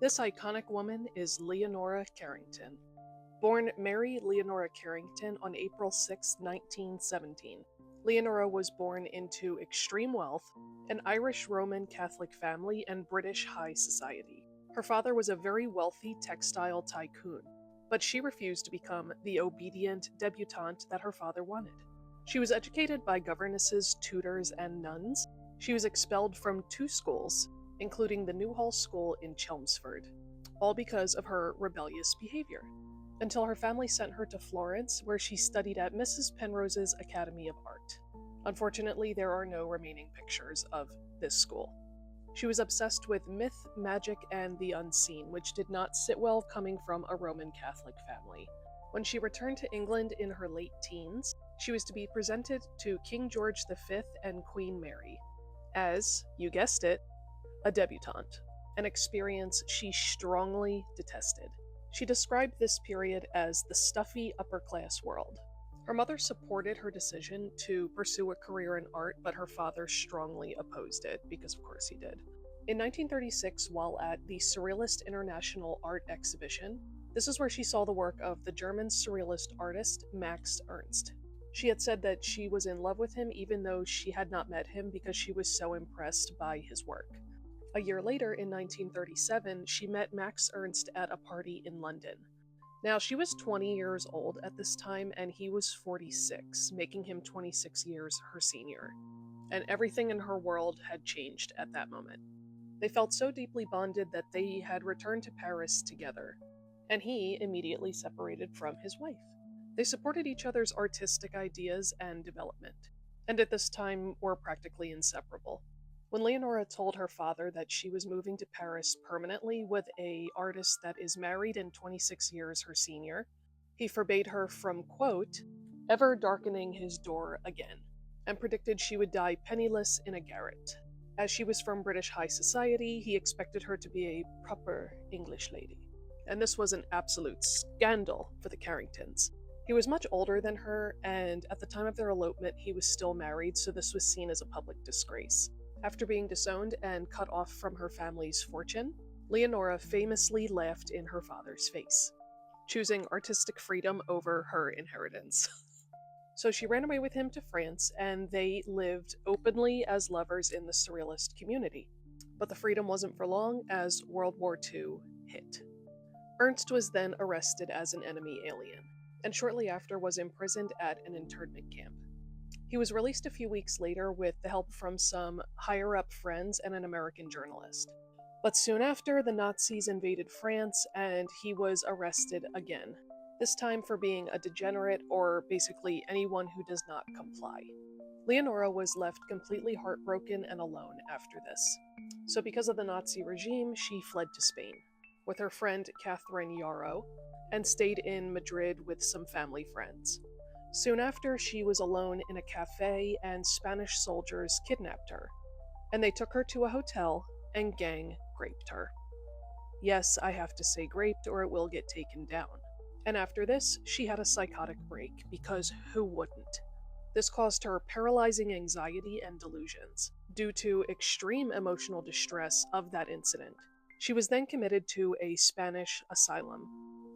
This iconic woman is Leonora Carrington. Born Mary Leonora Carrington on April 6, 1917, Leonora was born into extreme wealth, an Irish Roman Catholic family, and British high society. Her father was a very wealthy textile tycoon, but she refused to become the obedient debutante that her father wanted. She was educated by governesses, tutors, and nuns. She was expelled from 2 schools, including the Newhall School in Chelmsford, all because of her rebellious behavior, until her family sent her to Florence, where she studied at Mrs. Penrose's Academy of Art. Unfortunately, there are no remaining pictures of this school. She was obsessed with myth, magic, and the unseen, which did not sit well coming from a Roman Catholic family. When she returned to England in her late teens, she was to be presented to King George V and Queen Mary as, you guessed it, a debutante, an experience she strongly detested. She described this period as the stuffy upper-class world. Her mother supported her decision to pursue a career in art, but her father strongly opposed it, because of course he did. In 1936, while at the Surrealist International Art Exhibition, this is where she saw the work of the German Surrealist artist Max Ernst. She had said that she was in love with him even though she had not met him because she was so impressed by his work. A year later, in 1937, she met Max Ernst at a party in London. Now, she was 20 years old at this time, and he was 46, making him 26 years her senior. And everything in her world had changed at that moment. They felt so deeply bonded that they had returned to Paris together, and he immediately separated from his wife. They supported each other's artistic ideas and development, and at this time were practically inseparable. When Leonora told her father that she was moving to Paris permanently with an artist that is married and 26 years her senior, he forbade her from, quote, ever darkening his door again, and predicted she would die penniless in a garret. As she was from British high society, he expected her to be a proper English lady. And this was an absolute scandal for the Carringtons. He was much older than her, and at the time of their elopement, he was still married, so this was seen as a public disgrace. After being disowned and cut off from her family's fortune, Leonora famously laughed in her father's face, choosing artistic freedom over her inheritance. So she ran away with him to France, and they lived openly as lovers in the Surrealist community. But the freedom wasn't for long, as World War II hit. Ernst was then arrested as an enemy alien, and shortly after was imprisoned at an internment camp. He was released a few weeks later with the help from some higher-up friends and an American journalist. But soon after, the Nazis invaded France, and he was arrested again, this time for being a degenerate, or basically anyone who does not comply. Leonora was left completely heartbroken and alone after this. So because of the Nazi regime, she fled to Spain with her friend Catherine Yarrow, and stayed in Madrid with some family friends. Soon after, she was alone in a cafe, and Spanish soldiers kidnapped her, and they took her to a hotel and gang raped her. Yes, I have to say raped, or it will get taken down. And after this, she had a psychotic break, because who wouldn't? This caused her paralyzing anxiety and delusions, due to extreme emotional distress of that incident. She was then committed to a Spanish asylum,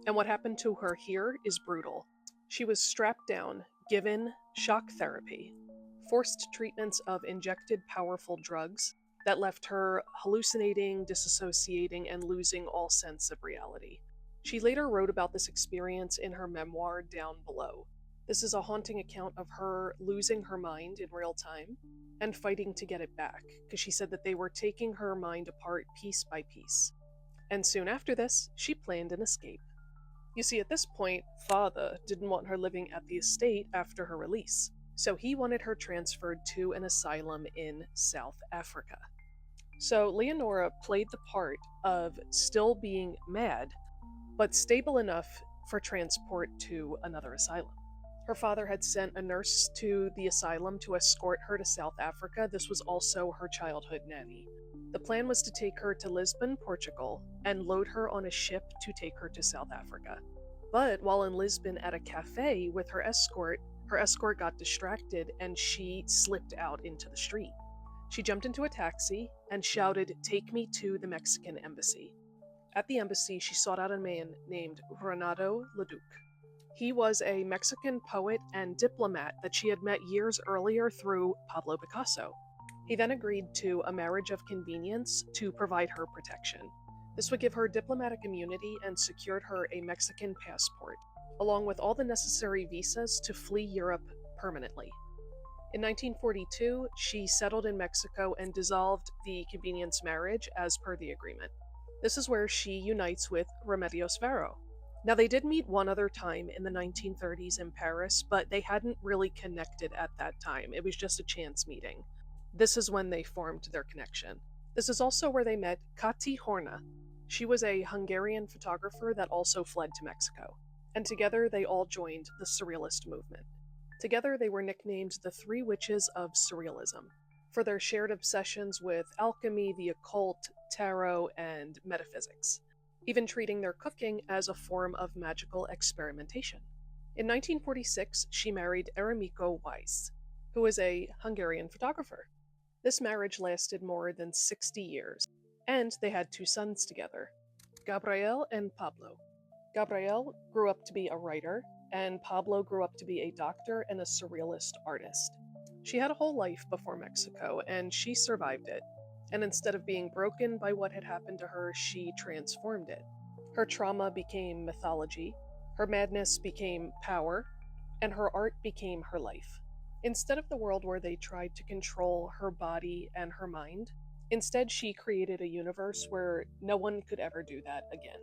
and what happened to her here is brutal. She was strapped down, given shock therapy, forced treatments of injected powerful drugs that left her hallucinating, disassociating, and losing all sense of reality. She later wrote about this experience in her memoir Down Below. This is a haunting account of her losing her mind in real time and fighting to get it back, because she said that they were taking her mind apart piece by piece. And soon after this, she planned an escape. You see, at this point, father didn't want her living at the estate after her release, so he wanted her transferred to an asylum in South Africa. So Leonora played the part of still being mad, but stable enough for transport to another asylum. Her father had sent a nurse to the asylum to escort her to South Africa. This was also her childhood nanny. The plan was to take her to Lisbon, Portugal, and load her on a ship to take her to South Africa. But while in Lisbon at a cafe with her escort got distracted and she slipped out into the street. She jumped into a taxi and shouted, "Take me to the Mexican embassy." At the embassy, she sought out a man named Renato Leduc. He was a Mexican poet and diplomat that she had met years earlier through Pablo Picasso. He then agreed to a marriage of convenience to provide her protection. This would give her diplomatic immunity and secured her a Mexican passport, along with all the necessary visas to flee Europe permanently. In 1942, she settled in Mexico and dissolved the convenience marriage as per the agreement. This is where she unites with Remedios Varo. Now, they did meet one other time in the 1930s in Paris, but they hadn't really connected at that time. It was just a chance meeting. This is when they formed their connection. This is also where they met Kati Horna. She was a Hungarian photographer that also fled to Mexico, and together they all joined the Surrealist movement. Together they were nicknamed the Three Witches of Surrealism for their shared obsessions with alchemy, the occult, tarot, and metaphysics, even treating their cooking as a form of magical experimentation. In 1946, she married Eremiko Weiss, who was a Hungarian photographer. This marriage lasted more than 60 years, and they had two sons together, Gabriel and Pablo. Gabriel grew up to be a writer, and Pablo grew up to be a doctor and a surrealist artist. She had a whole life before Mexico, and she survived it. And instead of being broken by what had happened to her, she transformed it. Her trauma became mythology, her madness became power, and her art became her life. Instead of the world where they tried to control her body and her mind, instead she created a universe where no one could ever do that again.